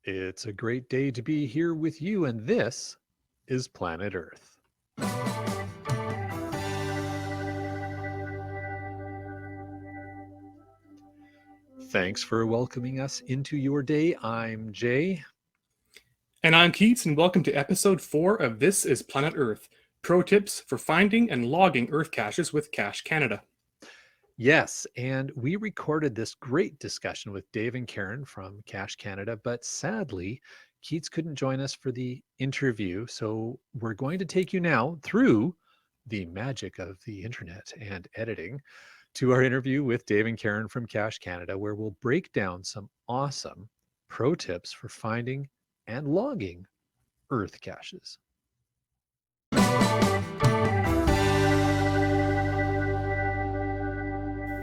It's a great day to be here with you, and this is Planet Earth. Thanks for welcoming us into your day. I'm Jay. And I'm Keats, and welcome to episode 4 of This is Planet Earth, pro tips for finding and logging Earth caches with Cache Canada. Yes, and we recorded this great discussion with Dave and Karen from Cache Canada, but sadly, Keats couldn't join us for the interview. So we're going to take you now through the magic of the internet and editing to our interview with Dave and Karen from Cache Canada, where we'll break down some awesome pro tips for finding and logging Earth caches.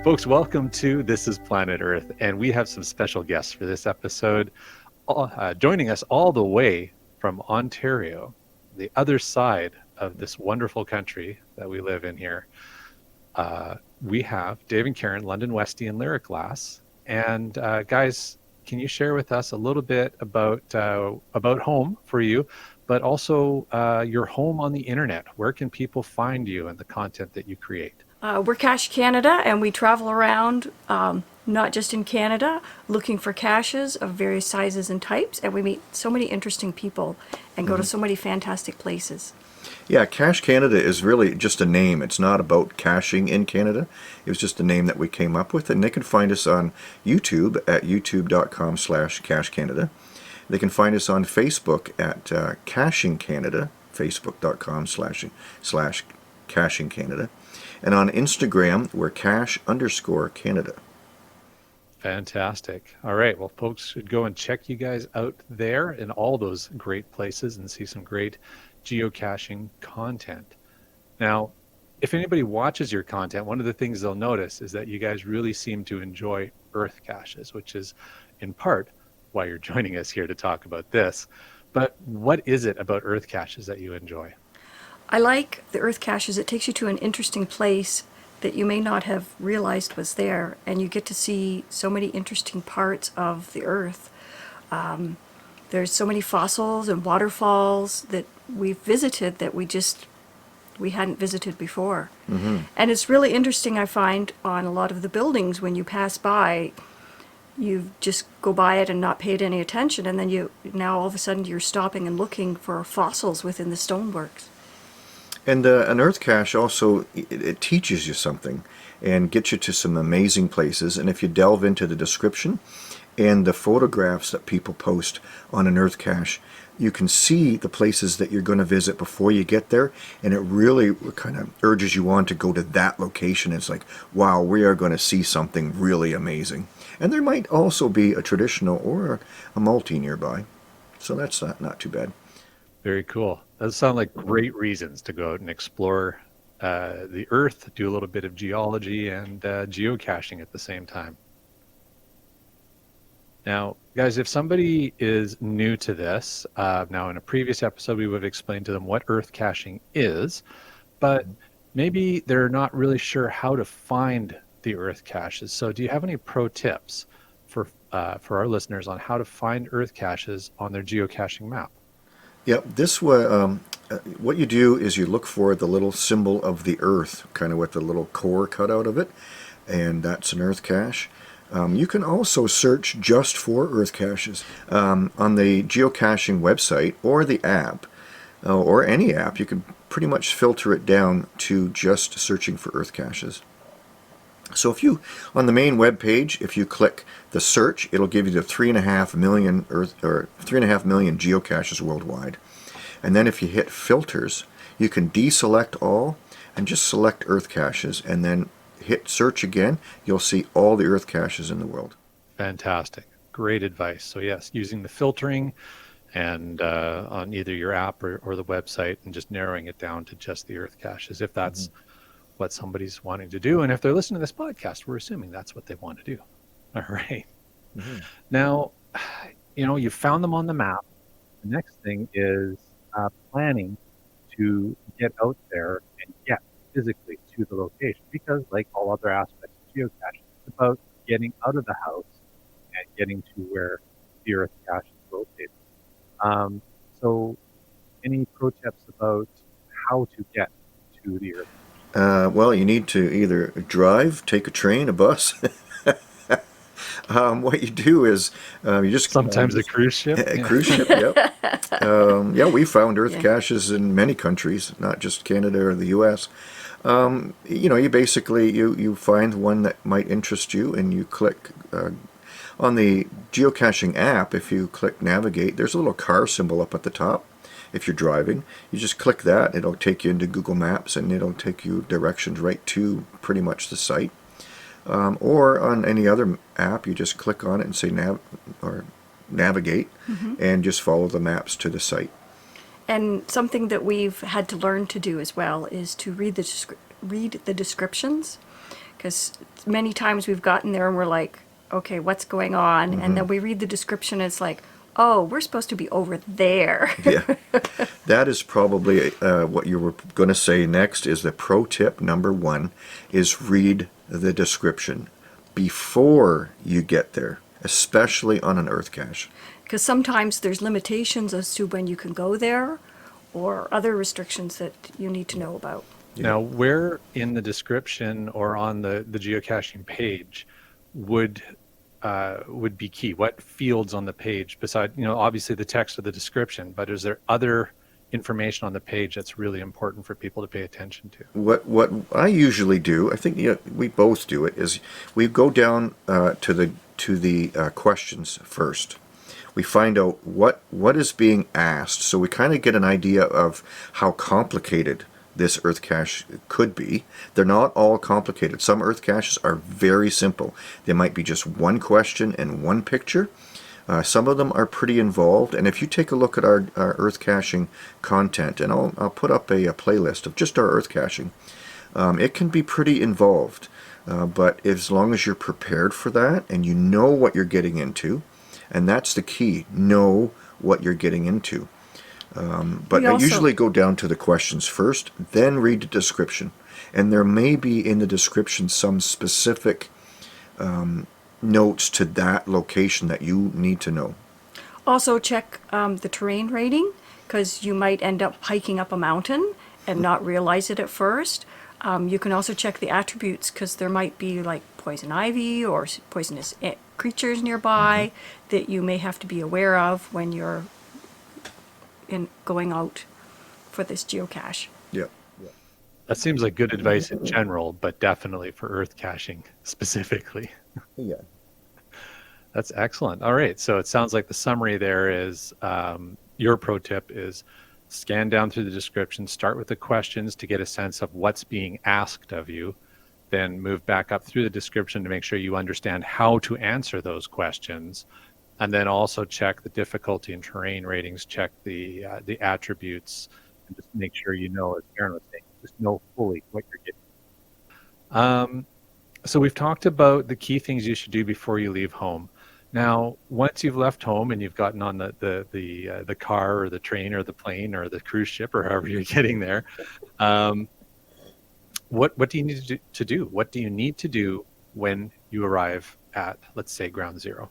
Folks, welcome to This is Planet Earth, and we have some special guests for this episode. Joining us all the way from Ontario, the other side of this wonderful country that we live in here, we have Dave and Karen, LondonWesty and LyricLass. And guys, can you share with us a little bit about home for you, but also your home on the internet? Where can people find you and the content that you create? We're Cache Canada, and we travel around, not just in Canada, looking for caches of various sizes and types, and we meet so many interesting people and go to so many fantastic places. Yeah, Cache Canada is really just a name. It's not about caching in Canada. It was just a name that we came up with, and they can find us on YouTube at youtube.com/Cache Canada. They can find us on Facebook at Caching Canada, facebook.com/Caching Canada. And on Instagram, we're cache_Canada. Fantastic. All right. Well, folks should go and check you guys out there in all those great places and see some great geocaching content. Now, if anybody watches your content, one of the things they'll notice is that you guys really seem to enjoy Earth caches, which is in part why you're joining us here to talk about this. But what is it about Earth caches that you enjoy? I like the Earth caches. It takes you to an interesting place that you may not have realized was there, and you get to see so many interesting parts of the Earth. There's so many fossils and waterfalls that we've visited that we hadn't visited before. And it's really interesting, I find, on a lot of the buildings when you pass by, you just go by it and not pay it any attention, and then now all of a sudden you're stopping and looking for fossils within the stoneworks. And an Earth cache also, it teaches you something and gets you to some amazing places. And if you delve into the description and the photographs that people post on an Earth cache, you can see the places that you're going to visit before you get there, and it really kind of urges you on to go to that location. It's like, wow, we are going to see something really amazing. And there might also be a traditional or a multi nearby, so that's not too bad. Very cool. Those sound like great reasons to go out and explore the Earth, do a little bit of geology and geocaching at the same time. Now, guys, if somebody is new to this, now in a previous episode, we would have explained to them what Earth caching is, but maybe they're not really sure how to find the Earth caches. So do you have any pro tips for our listeners on how to find Earth caches on their geocaching map? Yep, what you do is you look for the little symbol of the Earth, kind of with the little core cut out of it, and that's an Earth cache. You can also search just for Earth caches on the geocaching website or the app, or any app. You can pretty much filter it down to just searching for Earth caches. So on the main web page, if you click the search, it'll give you the 3.5 million 3.5 million geocaches worldwide. And then if you hit filters, you can deselect all and just select Earth caches, and then hit search again. You'll see all the Earth caches in the world. Fantastic. Great advice. So yes, using the filtering and on either your app or the website, and just narrowing it down to just the Earth caches, if that's what somebody's wanting to do. And if they're listening to this podcast, we're assuming that's what they want to do. All right. Now, you found them on the map. The next thing is planning to get out there and get physically to the location, because like all other aspects of geocaching, it's about getting out of the house and getting to where the Earth cache is located. So, any pro tips about how to get to the Earth? Well, you need to either drive, take a train, a bus. What you do is you just Sometimes a cruise ship. a Yeah. cruise ship. Yep. Yeah, we found earth Yeah. caches in many countries, not just Canada or the U.S. You basically you find one that might interest you, and you click on the geocaching app. If you click navigate, there's a little car symbol up at the top. If you're driving, you just click that. It'll take you into Google Maps, and it'll take you directions right to pretty much the site. Or on any other app, you just click on it and say navigate, and just follow the maps to the site. And something that we've had to learn to do as well is to read the descriptions, because many times we've gotten there and we're like, okay, what's going on? And then we read the description and it's like, oh, we're supposed to be over there. Yeah, that is probably what you were going to say next. Is the pro tip number one is read the description before you get there, especially on an earth cache. Because sometimes there's limitations as to when you can go there or other restrictions that you need to know about. Now, where in the description or on the geocaching page would be key? What fields on the page, beside, obviously the text of the description, but is there other information on the page that's really important for people to pay attention to? What I usually do, I think we both do it, is we go down to the questions first. We find out what is being asked, so we kind of get an idea of how complicated this earth cache could be. They're not all complicated. Some earth caches are very simple. They might be just one question and one picture. Some of them are pretty involved, and if you take a look at our earth caching content, and I'll put up a playlist of just our earth caching, it can be pretty involved, but as long as you're prepared for that and you know what you're getting into, and that's the key, know what you're getting into. But I usually go down to the questions first, then read the description, and there may be in the description some specific notes to that location that you need to know. Also check the terrain rating, because you might end up hiking up a mountain and not realize it at first. You can also check the attributes, because there might be like poison ivy or poisonous creatures nearby that you may have to be aware of when you're going out for this geocache. Yep. That seems like good advice in general, but definitely for earth caching specifically. Yeah. That's excellent. All right. So it sounds like the summary there is your pro tip is scan down through the description, start with the questions to get a sense of what's being asked of you, then move back up through the description to make sure you understand how to answer those questions, and then also check the difficulty and terrain ratings, check the attributes, and just make sure you know, as Aaron was saying, just know fully what you're getting. So we've talked about the key things you should do before you leave home. Now, once you've left home and you've gotten on the car or the train or the plane or the cruise ship or however you're getting there, what do you need to do? What do you need to do when you arrive at, let's say, ground zero?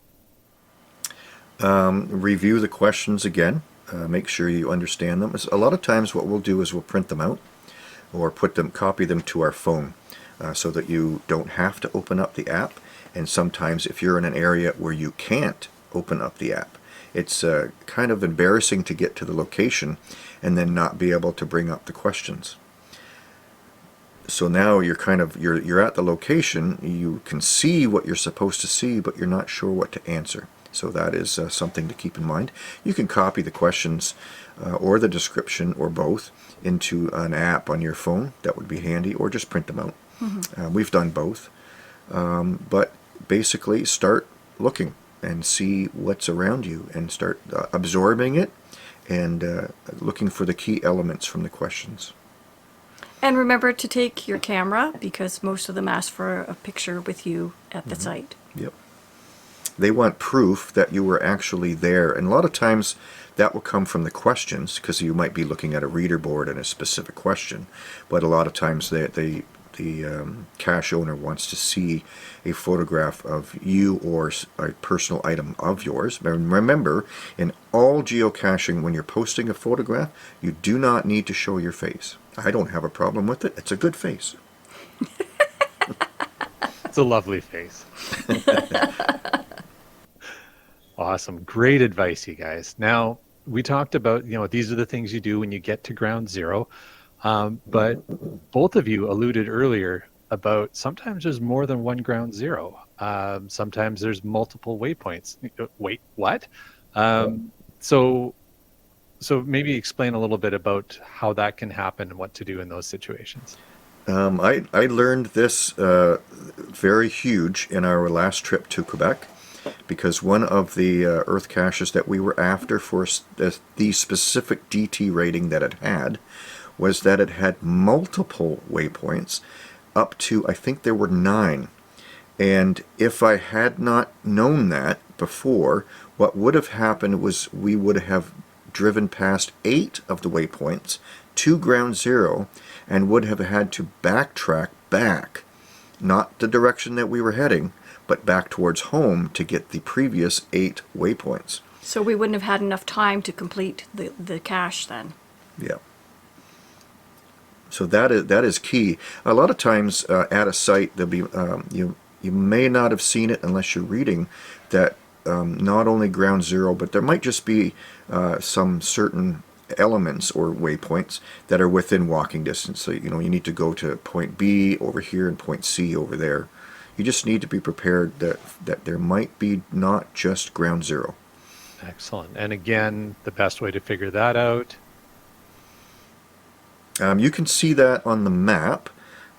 Review the questions again. Make sure you understand them. A lot of times what we'll do is we'll print them out or copy them to our phone so that you don't have to open up the app. And sometimes if you're in an area where you can't open up the app, it's kind of embarrassing to get to the location and then not be able to bring up the questions. So now you're at the location, you can see what you're supposed to see, but you're not sure what to answer. So that is something to keep in mind. You can copy the questions or the description or both into an app on your phone. That would be handy, or just print them out. We've done both. But basically start looking and see what's around you and start absorbing it and looking for the key elements from the questions. And remember to take your camera, because most of them ask for a picture with you at the site. Yep. They want proof that you were actually there, and a lot of times that will come from the questions, because you might be looking at a reader board and a specific question, but a lot of times they cache owner wants to see a photograph of you or a personal item of yours. Remember, in all geocaching, when you're posting a photograph, you do not need to show your face. I don't have a problem with it. It's a good face. It's a lovely face. Awesome. Great advice, you guys. Now, we talked about, these are the things you do when you get to ground zero. But both of you alluded earlier about sometimes there's more than one ground zero. Sometimes there's multiple waypoints. Wait, what? So maybe explain a little bit about how that can happen and what to do in those situations. I learned this very huge in our last trip to Quebec, because one of the earth caches that we were after for the specific DT rating that it had was that it had multiple waypoints, up to, I think there were 9. And if I had not known that before, what would have happened was we would have driven past 8 of the waypoints to ground zero and would have had to backtrack back, not the direction that we were heading, but back towards home to get the previous 8 waypoints. So we wouldn't have had enough time to complete the cache then. Yeah. So that is key. A lot of times at a site, there'll be you may not have seen it unless you're reading that not only ground zero, but there might just be some certain elements or waypoints that are within walking distance. So you need to go to point B over here and point C over there. You just need to be prepared that there might be not just ground zero. Excellent. And again, the best way to figure that out? You can see that on the map.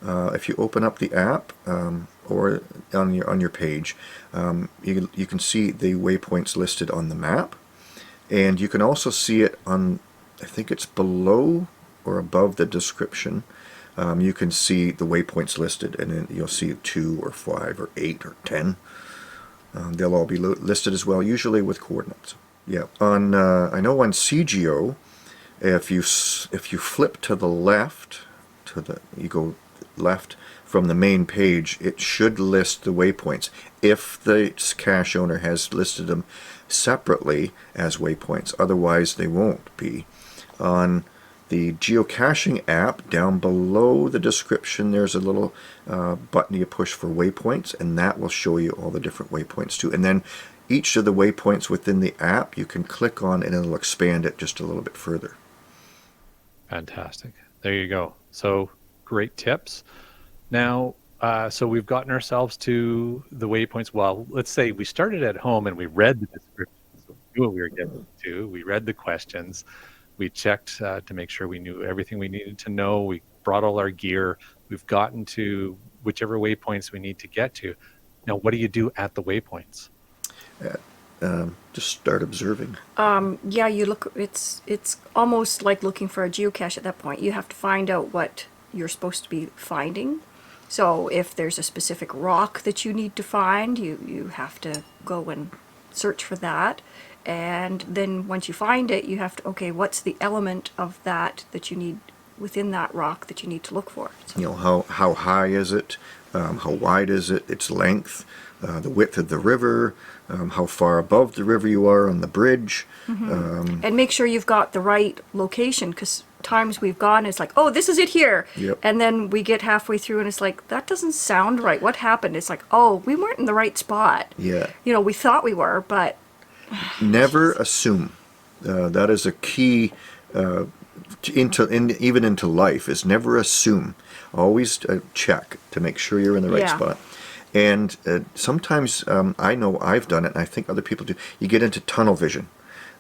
If you open up the app or on your page, you can see the waypoints listed on the map, and you can also see it on, I think it's below or above the description. You can see the waypoints listed, and then you'll see 2 or 5 or 8 or 10. They'll all be listed as well, usually with coordinates. Yeah. On I know on CGO, if you flip to the left, you go left from the main page, it should list the waypoints if the cache owner has listed them separately as waypoints. Otherwise, they won't be. On the geocaching app, down below the description, there's a little button you push for waypoints, and that will show you all the different waypoints too. And then each of the waypoints within the app, you can click on, and it'll expand it just a little bit further. Fantastic. There you go. So great tips. Now, so we've gotten ourselves to the waypoints. Well, let's say we started at home and we read the description, so we knew what we were getting to. We read the questions. We checked to make sure we knew everything we needed to know. We brought all our gear. We've gotten to whichever waypoints we need to get to. Now, what do you do at the waypoints? Just start observing. Yeah, you look. It's almost like looking for a geocache at that point. You have to find out what you're supposed to be finding. So if there's a specific rock that you need to find, you have to go and search for that. And then once you find it, you have to, okay, what's the element of that you need within that rock that you need to look for? So, how high is it? How wide is it? Its length, the width of the river, how far above the river you are on the bridge. and make sure you've got the right location, because times we've gone, it's like, oh, this is it here. Yep. And then we get halfway through and it's like, that doesn't sound right. What happened? It's like, oh, we weren't in the right spot. Yeah. We thought we were, but... Never assume. That is a key even into life, is never assume. Always check to make sure you're in the right Yeah. spot. And sometimes I know I've done it, and I think other people do. You get into tunnel vision.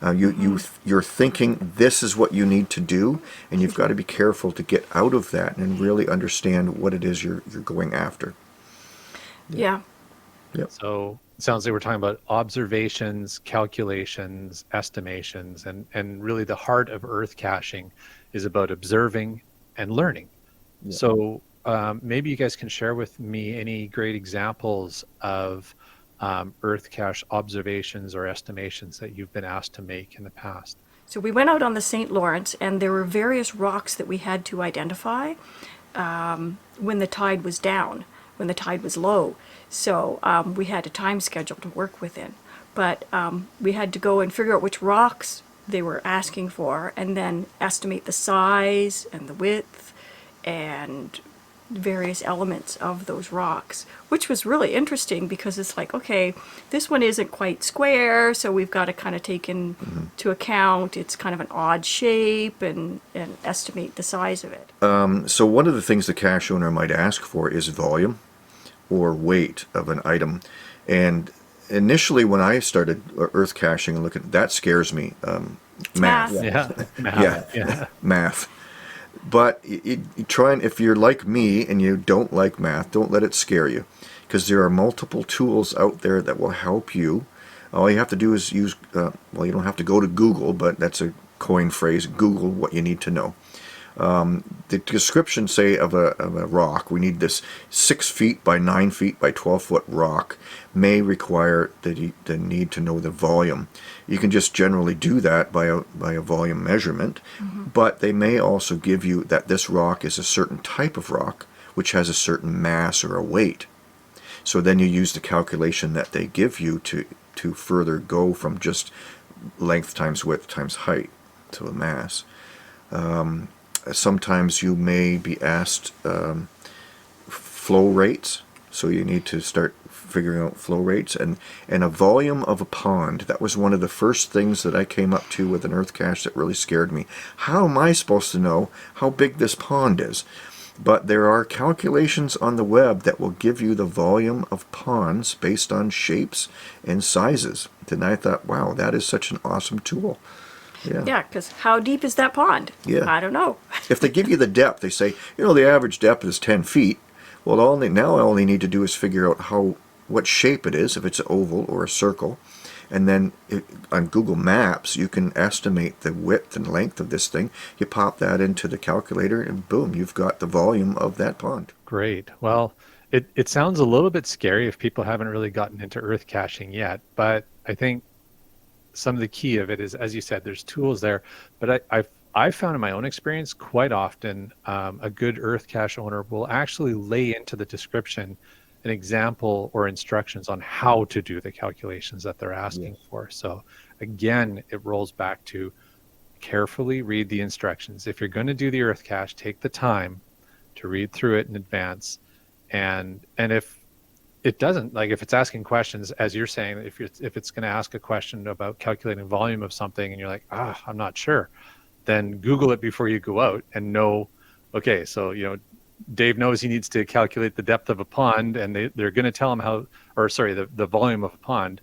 You're thinking this is what you need to do, and you've got to be careful to get out of that and really understand what it is you're going after. Yeah. Yep. So it sounds like we're talking about observations, calculations, estimations, and really the heart of earth caching is about observing and learning. Yeah. So maybe you guys can share with me any great examples of earth cache observations or estimations that you've been asked to make in the past. So we went out on the St. Lawrence, and there were various rocks that we had to identify. when the tide was down, when the tide was low. So we had a time schedule to work within. But we had to go and figure out which rocks they were asking for and then estimate the size and the width and various elements of those rocks, which was really interesting because it's like, okay, this one isn't quite square, so we've got to kind of take into account it's kind of an odd shape and estimate the size of it. So one of the things the cache owner might ask for is volume or weight of an item. And initially when I started earth caching and looking, that scares me. Math. Math. Yeah. Yeah. Math. But you try, and if you're like me and you don't like math, don't let it scare you, because there are multiple tools out there that will help you. All you have to do is use, well, you don't have to go to Google, but that's a coined phrase, Google what you need to know. The description, say, of a rock, we need this 6 feet by 9 feet by 12-foot rock, may require the need to know the volume. You can just generally do that by a volume measurement, but they may also give you that this rock is a certain type of rock, which has a certain mass or a weight. So then you use the calculation that they give you to further go from just length times width times height to a mass. Sometimes you may be asked flow rates, so you need to start figuring out flow rates and a volume of a pond. That was one of the first things that I came up to with an earth cache that really scared me. How am I supposed to know how big this pond is? But there are calculations on the web that will give you the volume of ponds based on shapes and sizes. And I thought, wow, that is such an awesome tool. Yeah, because how deep is that pond? Yeah. I don't know. If they give you the depth, they say, the average depth is 10 feet. Well, all they need to do is figure out what shape it is, if it's an oval or a circle. And then on Google Maps, you can estimate the width and length of this thing. You pop that into the calculator and boom, you've got the volume of that pond. Great. Well, it sounds a little bit scary if people haven't really gotten into earth caching yet, but I think some of the key of it is, as you said, there's tools there, but I've found in my own experience quite often a good earth cache owner will actually lay into the description an example or instructions on how to do the calculations that they're asking for. So again, it rolls back to carefully read the instructions. If you're going to do the earth cache, take the time to read through it in advance. And if it doesn't, like if it's asking questions, as you're saying, if it's going to ask a question about calculating volume of something and you're like, I'm not sure, then Google it before you go out and know, okay, so, Dave knows he needs to calculate the depth of a pond, and they're going to tell him the volume of a pond.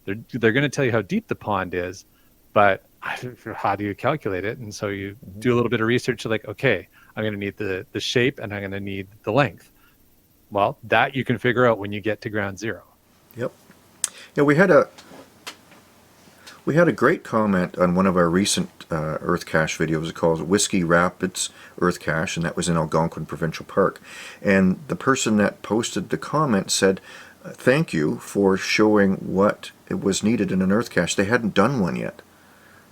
They're going to tell you how deep the pond is, but how do you calculate it? And so you do a little bit of research, like, okay, I'm going to need the shape and I'm going to need the length. Well, that you can figure out when you get to ground zero. Yep. Yeah, we had a great comment on one of our recent earth cache videos called Whiskey Rapids Earth Cache, and that was in Algonquin Provincial Park. And the person that posted the comment said, thank you for showing what it was needed in an earth cache. They hadn't done one yet.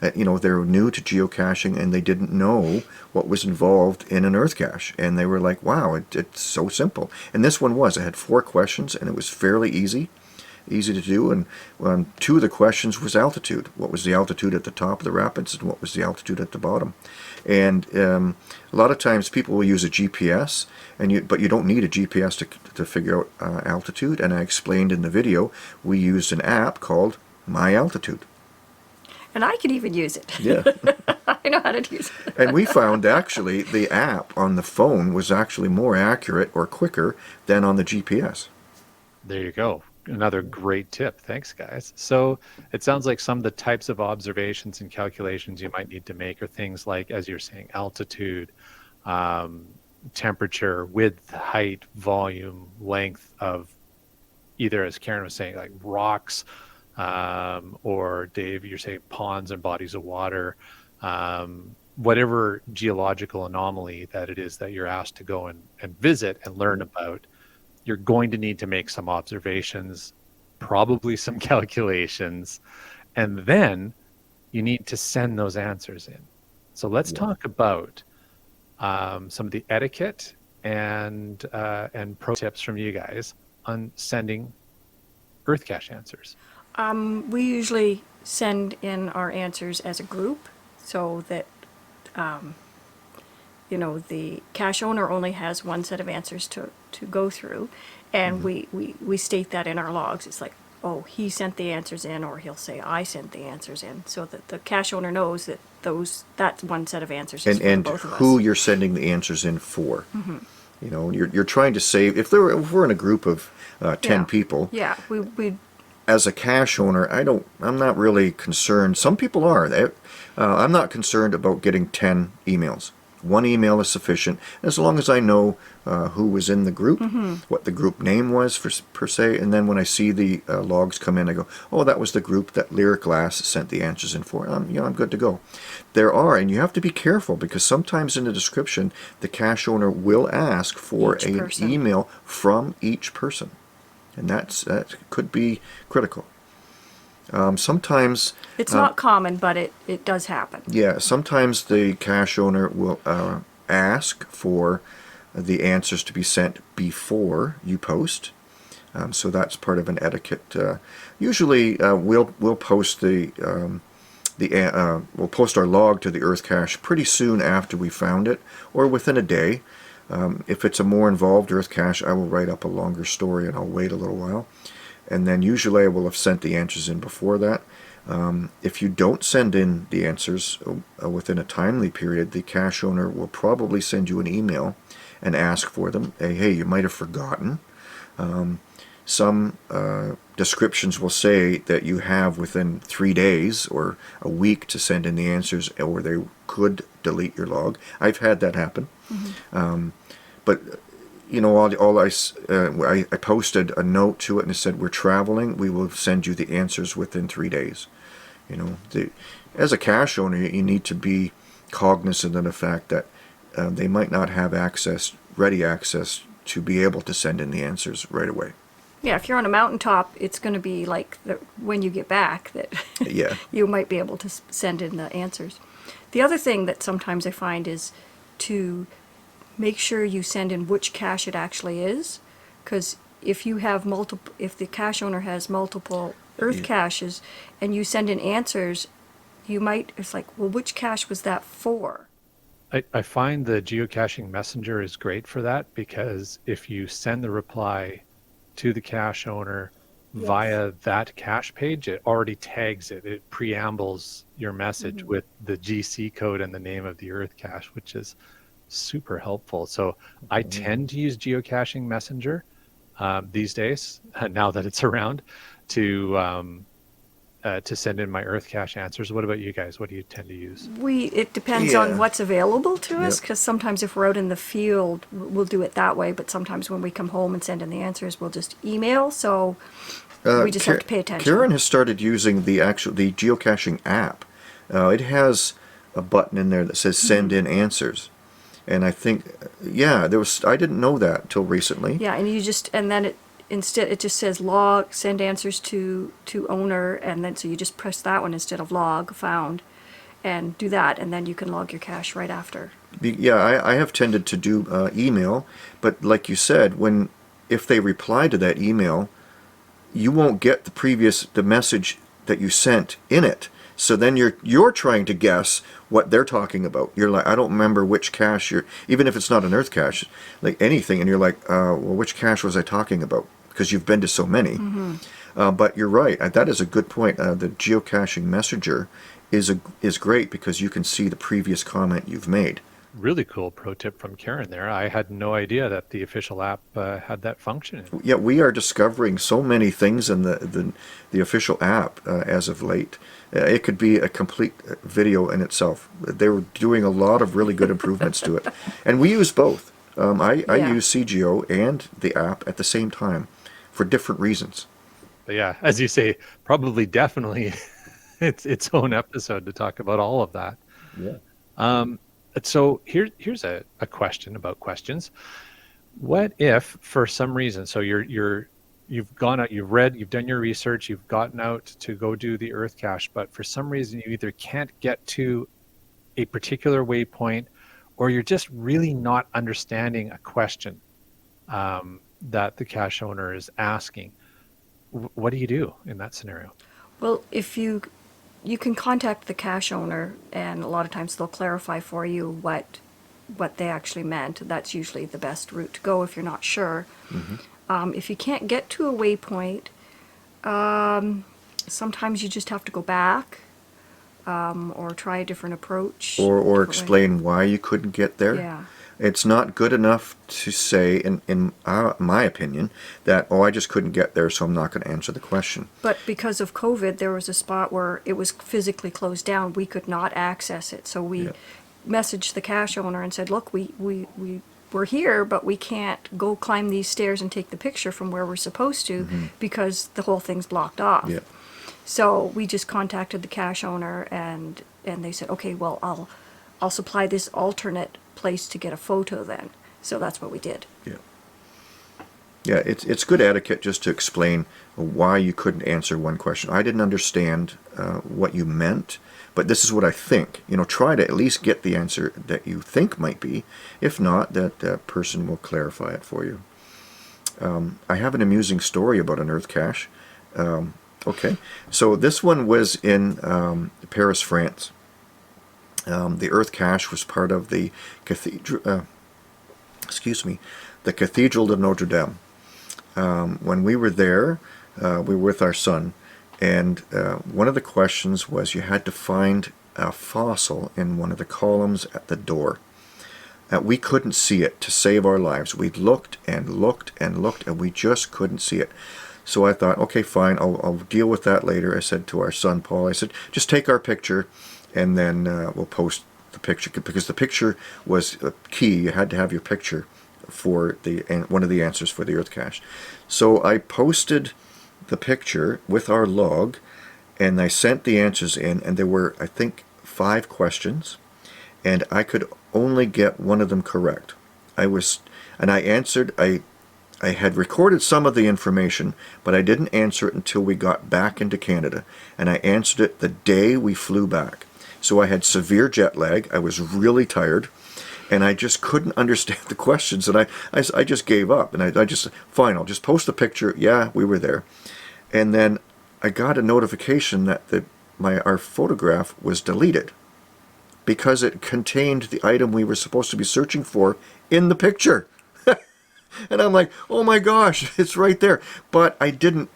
They're new to geocaching and they didn't know what was involved in an earth cache. And they were like, wow, it's so simple. And this one was. I had 4 questions and it was fairly easy to do. And 2 of the questions was altitude. What was the altitude at the top of the rapids and what was the altitude at the bottom? And a lot of times people will use a GPS, but you don't need a GPS to figure out altitude. And I explained in the video, we used an app called My Altitude. And I could even use it. Yeah. I know how to use it. And we found actually the app on the phone was actually more accurate or quicker than on the GPS. There you go. Another great tip. Thanks, guys. So it sounds like some of the types of observations and calculations you might need to make are things like, as you're saying, altitude, temperature, width, height, volume, length of either, as Karen was saying, like rocks, or Dave, you're saying ponds and bodies of water, whatever geological anomaly that it is that you're asked to go and visit and learn about. You're going to need to make some observations, probably some calculations, and then you need to send those answers in. So let's talk about some of the etiquette and pro tips from you guys on sending Earth cache answers. We usually send in our answers as a group so that, the cache owner only has one set of answers to go through. And we state that in our logs. It's like, oh, he sent the answers in, or he'll say, I sent the answers in, so that the cache owner knows that that one set of answers is for both of us. Who you're sending the answers in for. You're trying to save, if we're in a group of 10 people. Yeah, we As a cache owner, I'm not really concerned. Some people are. I'm not concerned about getting 10 emails. One email is sufficient, as long as I know who was in the group, what the group name was per se, and then when I see the logs come in, I go, oh, that was the group that LyricLass sent the answers in for. I'm good to go. There are, and you have to be careful, because sometimes in the description, the cache owner will ask for an email from each person, and that could be critical. Sometimes it's not common, but it does happen. Yeah, sometimes the cache owner will ask for the answers to be sent before you post. So that's part of an etiquette. Usually, we'll post we'll post our log to the Earth cache pretty soon after we found it, or within a day. If it's a more involved Earth cache, I will write up a longer story and I'll wait a little while. And then usually I will have sent the answers in before that. If you don't send in the answers within a timely period, the cache owner will probably send you an email and ask for them. Hey, you might have forgotten. Some descriptions will say that you have within 3 days or a week to send in the answers, or they could delete your log. I've had that happen. But I posted a note to it and it said, we're traveling, we will send you the answers within 3 days. As a cache owner, you need to be cognizant of the fact that they might not have ready access to be able to send in the answers right away. Yeah, if you're on a mountaintop, it's going to be like when you get back that you might be able to send in the answers. The other thing that sometimes I find is to make sure you send in which cache it actually is, because if the cache owner has multiple Earth caches and you send in answers, it's like, well, which cache was that for? I find the geocaching messenger is great for that, because if you send the reply to the cache owner via that cache page, it already tags it. It preambles your message with the GC code and the name of the Earth cache, which is super helpful. So I tend to use geocaching messenger these days, now that it's around, to send in my Earth cache answers. What about you guys? What do you tend to use? It depends on what's available to us, because sometimes if we're out in the field, we'll do it that way, but sometimes when we come home and send in the answers, we'll just email, so we just have to pay attention. Karen has started using the geocaching app. It has a button in there that says send in answers. And I think, I didn't know that till recently. Yeah, and then it just says log, send answers to owner, and then so you just press that one instead of log found, and do that, and then you can log your cache right after. Yeah, I have tended to do email, but like you said, if they reply to that email, you won't get the message that you sent in it. So then you're trying to guess what they're talking about. You're like, I don't remember which cache even if it's not an Earth cache, like anything, and you're like, well, which cache was I talking about? Because you've been to so many. But you're right. That is a good point. The geocaching messenger is great because you can see the previous comment you've made. Really cool pro tip from Karen there. I had no idea that the official app had that function. Yeah, we are discovering so many things in the official app as of late. It could be a complete video in itself. They were doing a lot of really good improvements to it. And we use both. I use CGO and the app at the same time for different reasons. But yeah, as you say, probably definitely its own episode to talk about all of that. Yeah. So here's a question about questions. What if for some reason, so you've gone out, you've read, you've done your research, you've gotten out to go do the Earth cache, but for some reason you either can't get to a particular waypoint or you're just really not understanding a question that the cache owner is asking, what do you do in that scenario? Well, if you can contact the cache owner, and a lot of times they'll clarify for you what they actually meant. That's usually the best route to go if you're not sure. If you can't get to a waypoint, sometimes you just have to go back, or try a different approach. Or different way. explain why you couldn't get there. Yeah. It's not good enough to say, in my opinion, that, oh, I just couldn't get there, so I'm not going to answer the question. But because of COVID, there was a spot where it was physically closed down. We could not access it. So we messaged the cache owner and said, look, we're here, but we can't go climb these stairs and take the picture from where we're supposed to because the whole thing's blocked off. Yeah. So we just contacted the cache owner, and they said, okay, well, I'll supply this alternate place to get a photo then. So that's what we did. Yeah. Yeah, it's good etiquette just to explain why you couldn't answer one question. I didn't understand what you meant, but this is what I think. Try to at least get the answer that you think might be. If not, that person will clarify it for you. I have an amusing story about an earth cache. Okay, so this one was in Paris, France. The earth cache was part of the cathedral. The Cathedral of Notre Dame. When we were there, we were with our son, and one of the questions was you had to find a fossil in one of the columns at the door. We couldn't see it to save our lives. We looked and looked and looked, and we just couldn't see it. So I thought, okay, fine, I'll deal with that later. I said to our son, Paul, I said, just take our picture, and then we'll post the picture, because the picture was key. You had to have your picture for one of the answers for the earth cache. So I posted the picture with our log, and I sent the answers in, and there were, I think, 5 questions, and I could only get one of them correct. I answered. I had recorded some of the information, but I didn't answer it until we got back into Canada, and I answered it the day we flew back. So I had severe jet lag. I was really tired, and I just couldn't understand the questions, and I just gave up, and I just, fine, I'll just post the picture. Yeah, we were there. And then I got a notification that our photograph was deleted because it contained the item we were supposed to be searching for in the picture. And I'm like, oh my gosh, it's right there. But I didn't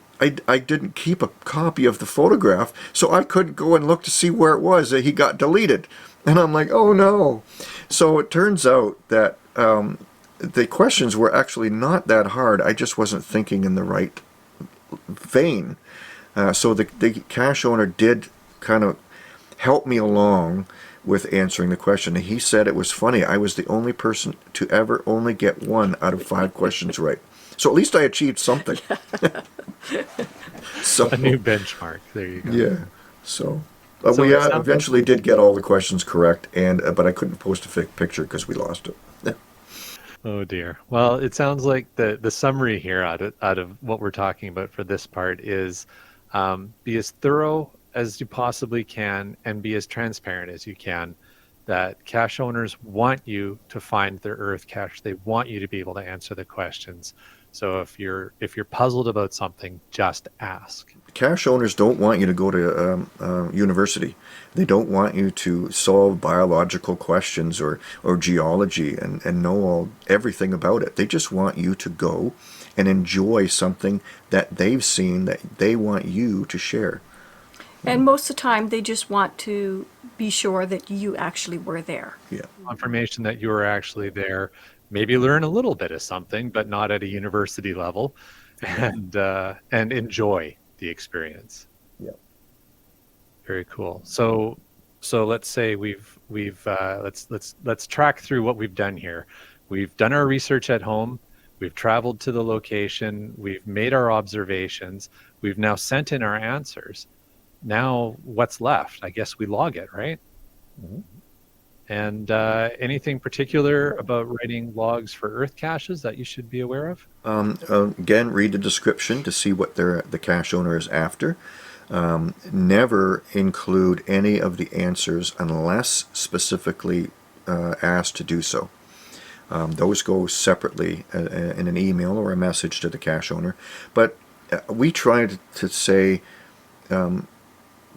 keep a copy of the photograph, so I couldn't go and look to see where it was. He got deleted. And I'm like, oh no. So it turns out that the questions were actually not that hard. I just wasn't thinking in the right vein. So the cache owner did kind of help me along with answering the question. And he said it was funny. I was the only person to ever only get 1 out of 5 questions right. So at least I achieved something. So A new benchmark. There you go. yeah. So So we it sounds eventually did get all the questions correct, and but I couldn't post a picture because we lost it. Oh dear. Well, it sounds like the summary here out of what we're talking about for this part is be as thorough as you possibly can and be as transparent as you can. That cache owners want you to find their earth cache. They want you to be able to answer the questions. So if you're puzzled about something, just ask. Cache owners don't want you to go to university. They don't want you to solve biological questions or geology and know everything about it. They just want you to go and enjoy something that they've seen that they want you to share. And most of the time, they just want to be sure that you actually were there. Yeah. Confirmation that you were actually there. Maybe learn a little bit of something, but not at a university level, and enjoy the experience. Yeah. Very cool. So let's say let's track through what we've done here. We've done our research at home. We've traveled to the location. We've made our observations. We've now sent in our answers. Now what's left? I guess we log it, right? Mm-hmm. And anything particular about writing logs for earth caches that you should be aware of? Again, read the description to see what the cache owner is after. Never include any of the answers unless specifically asked to do so. Those go separately in an email or a message to the cache owner. But we tried to say,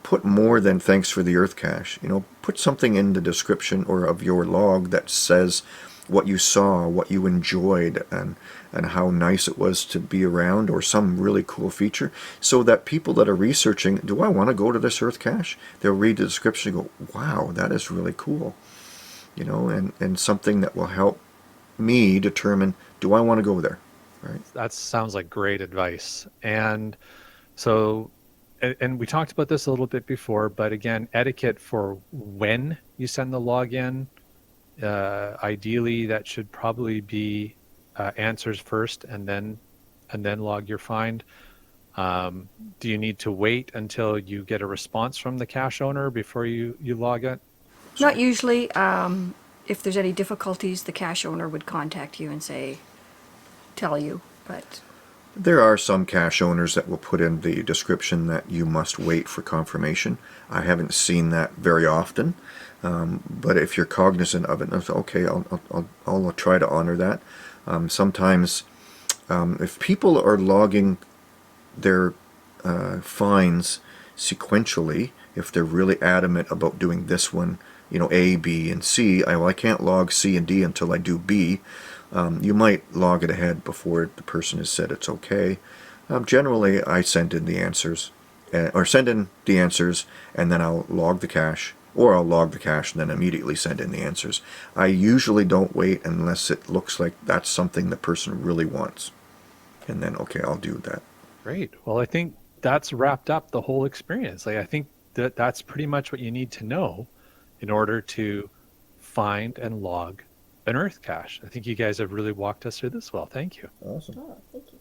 put more than thanks for the earth cache. Put something in the description or of your log that says what you saw, what you enjoyed, and how nice it was to be around, or some really cool feature, so that people that are researching, do I want to go to this earth cache? They'll read the description and go, wow, that is really cool. And something that will help me determine, do I want to go there? Right? That sounds like great advice. And so, and we talked about this a little bit before, but again, etiquette for when you send the login. Ideally, that should probably be answers first, and then log your find. Do you need to wait until you get a response from the cache owner before you log it? Not usually. If there's any difficulties, the cache owner would contact you and tell you. But there are some cache owners that will put in the description that you must wait for confirmation. I haven't seen that very often, but if you're cognizant of it, okay, I'll try to honor that. Sometimes, if people are logging their finds sequentially, if they're really adamant about doing this one, A, B, and C, I can't log C and D until I do B. You might log it ahead before the person has said it's okay. Generally, I send in the answers, and then I'll log the cache, or I'll log the cache and then immediately send in the answers. I usually don't wait unless it looks like that's something the person really wants. And then, okay, I'll do that. Great. Well, I think that's wrapped up the whole experience. I think that's pretty much what you need to know in order to find and log an earth cache. I think you guys have really walked us through this well. Thank you. Awesome. oh, thank you.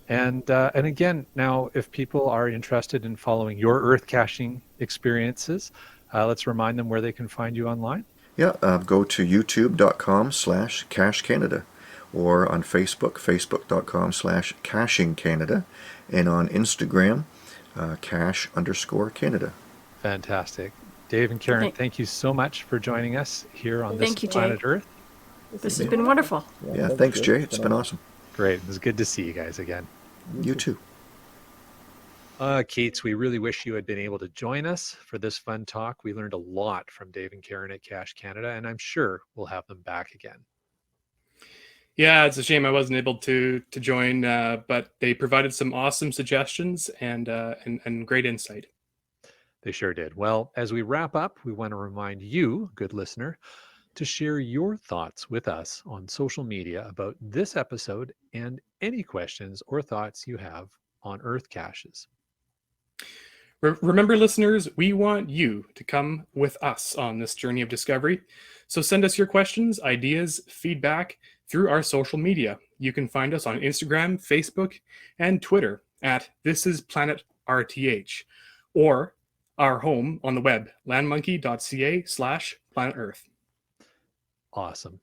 And again, now if people are interested in following your earth caching experiences, let's remind them where they can find you online. Yeah, go to youtube.com/cachecanada, or on Facebook, facebook.com/cachingcanada, and on Instagram, cache_Canada. Fantastic. Dave and Karen, thank you so much for joining us here on this Thank you, Jay. planet Earth. This has been wonderful. Yeah, thanks, Jay. It's been awesome. Great. It was good to see you guys again. You too. Keats, we really wish you had been able to join us for this fun talk. We learned a lot from Dave and Karen at Cache Canada, and I'm sure we'll have them back again. Yeah, it's a shame I wasn't able to join, but they provided some awesome suggestions and great insight. They sure did. Well, as we wrap up, we want to remind you, good listener, to share your thoughts with us on social media about this episode and any questions or thoughts you have on earth caches. Remember, listeners, we want you to come with us on this journey of discovery. So send us your questions, ideas, feedback through our social media. You can find us on Instagram, Facebook, and Twitter at thisisplanetrth, or our home on the web, LANMonkey.ca/planetearth. Awesome.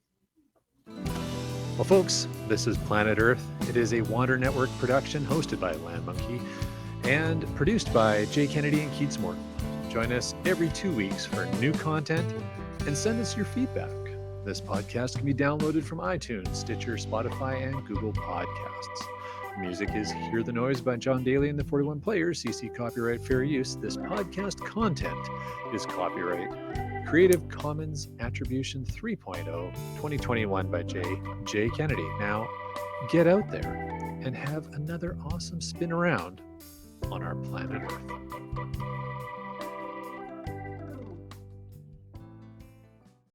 Well, folks, this is Planet Earth. It is a Wander Network production hosted by LANMonkey and produced by Jay Kennedy and Keats Morton. Join us every 2 weeks for new content and send us your feedback. This podcast can be downloaded from iTunes, Stitcher, Spotify, and Google Podcasts. Music is Hear the Noise by John Deley and the 41 Players, CC copyright fair use. This podcast content is copyright Creative Commons Attribution 3.0 2021 by J. Kennedy. Now, get out there and have another awesome spin around on our planet Earth.